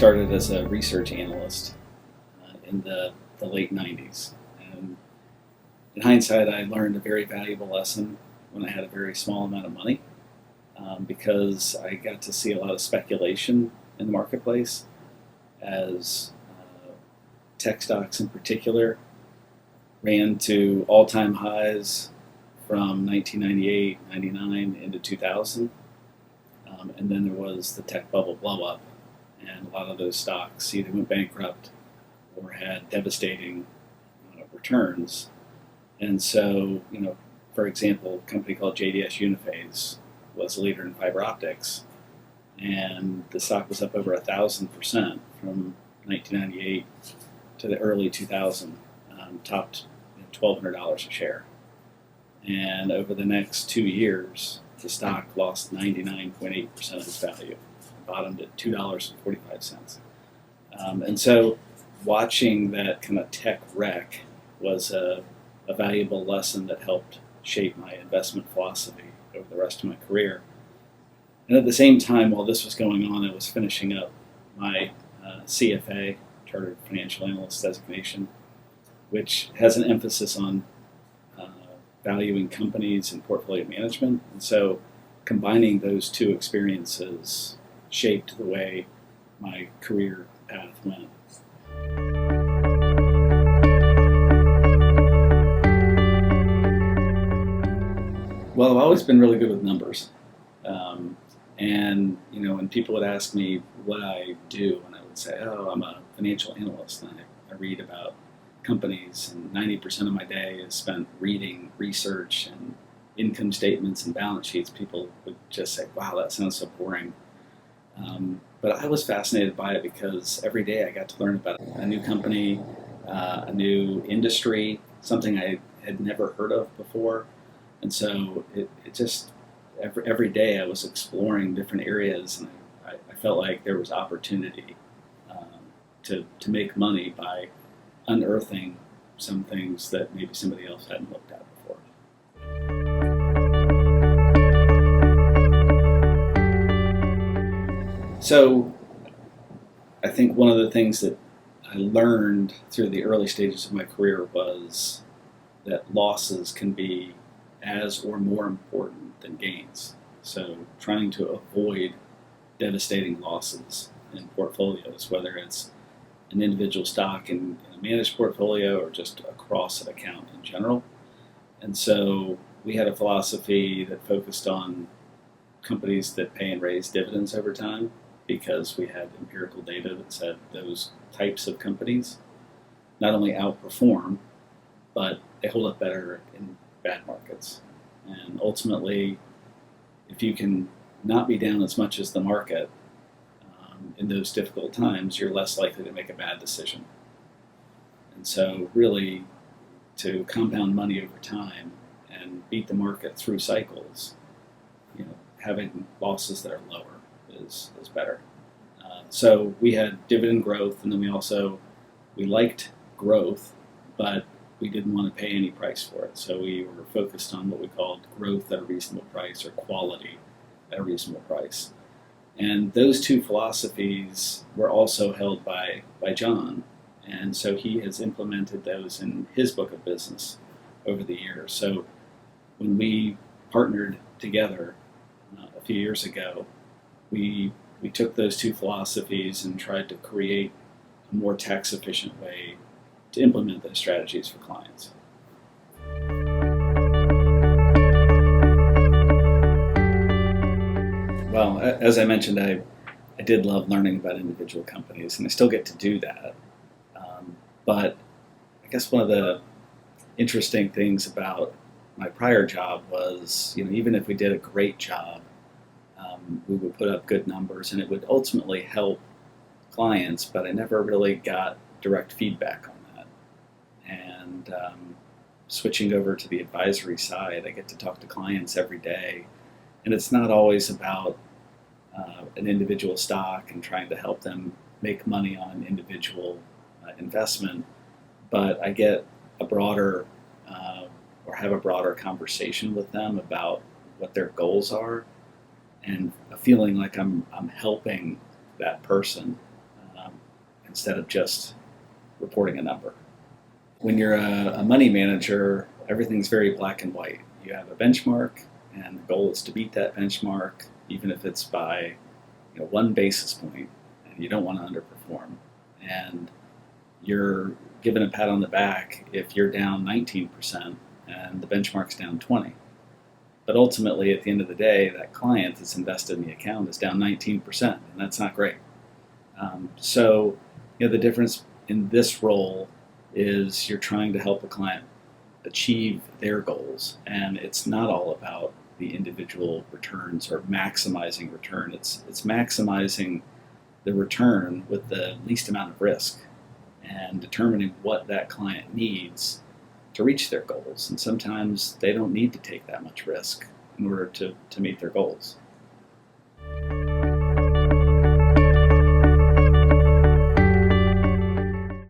started as a research analyst in the late 90s. And in hindsight, I learned a very valuable lesson when I had a very small amount of money because I got to see a lot of speculation in the marketplace as tech stocks in particular ran to all-time highs from 1998, 99 into 2000. And then there was the tech bubble blow-up, and a lot of those stocks either went bankrupt or had devastating returns. And so, for example, a company called JDS Uniphase was a leader in fiber optics, and the stock was up over 1,000% from 1998 to the early 2000, topped $1,200 a share. And over the next 2 years, the stock lost 99.8% of its value, bottomed at $2.45. And so watching that kind of tech wreck was a valuable lesson that helped shape my investment philosophy over the rest of my career. And at the same time, while this was going on, I was finishing up my CFA, Chartered Financial Analyst designation, which has an emphasis on valuing companies and portfolio management. And so combining those two experiences shaped the way my career path went. Well, I've always been really good with numbers. And, when people would ask me what I do, and I would say, oh, I'm a financial analyst, and I read about companies, and 90% of my day is spent reading research and income statements and balance sheets, people would just say, wow, that sounds so boring. But I was fascinated by it because every day I got to learn about a new company, a new industry, something I had never heard of before. And so it just, every day I was exploring different areas, and I felt like there was opportunity to make money by unearthing some things that maybe somebody else hadn't looked at before. So I think one of the things that I learned through the early stages of my career was that losses can be as or more important than gains. So trying to avoid devastating losses in portfolios, whether it's an individual stock in a managed portfolio or just across an account in general. And so we had a philosophy that focused on companies that pay and raise dividends over time, because we had empirical data that said those types of companies not only outperform, but they hold up better in bad markets. And ultimately, if you can not be down as much as the market in those difficult times, you're less likely to make a bad decision. And so really, to compound money over time and beat the market through cycles, having losses that are lower is better. So we had dividend growth, and then we liked growth, but we didn't want to pay any price for it. So we were focused on what we called growth at a reasonable price, or quality at a reasonable price. And those two philosophies were also held by John. And so he has implemented those in his book of business over the years. So when we partnered together a few years ago, we took those two philosophies and tried to create a more tax-efficient way to implement those strategies for clients. Well, as I mentioned, I did love learning about individual companies, and I still get to do that. But I guess one of the interesting things about my prior job was, even if we did a great job, we would put up good numbers, and it would ultimately help clients, but I never really got direct feedback on that. And switching over to the advisory side, I get to talk to clients every day, and it's not always about an individual stock and trying to help them make money on an individual investment, but I get a broader or have a broader conversation with them about what their goals are, and a feeling like I'm helping that person instead of just reporting a number. When you're a money manager, everything's very black and white. You have a benchmark, and the goal is to beat that benchmark, even if it's by 1 basis point, and you don't want to underperform. And you're given a pat on the back if you're down 19% and the benchmark's down 20. But ultimately, at the end of the day, that client that's invested in the account is down 19%, and that's not great. So the difference in this role is you're trying to help a client achieve their goals, and it's not all about the individual returns or maximizing return. It's maximizing the return with the least amount of risk and determining what that client needs to reach their goals. And sometimes they don't need to take that much risk in order to meet their goals.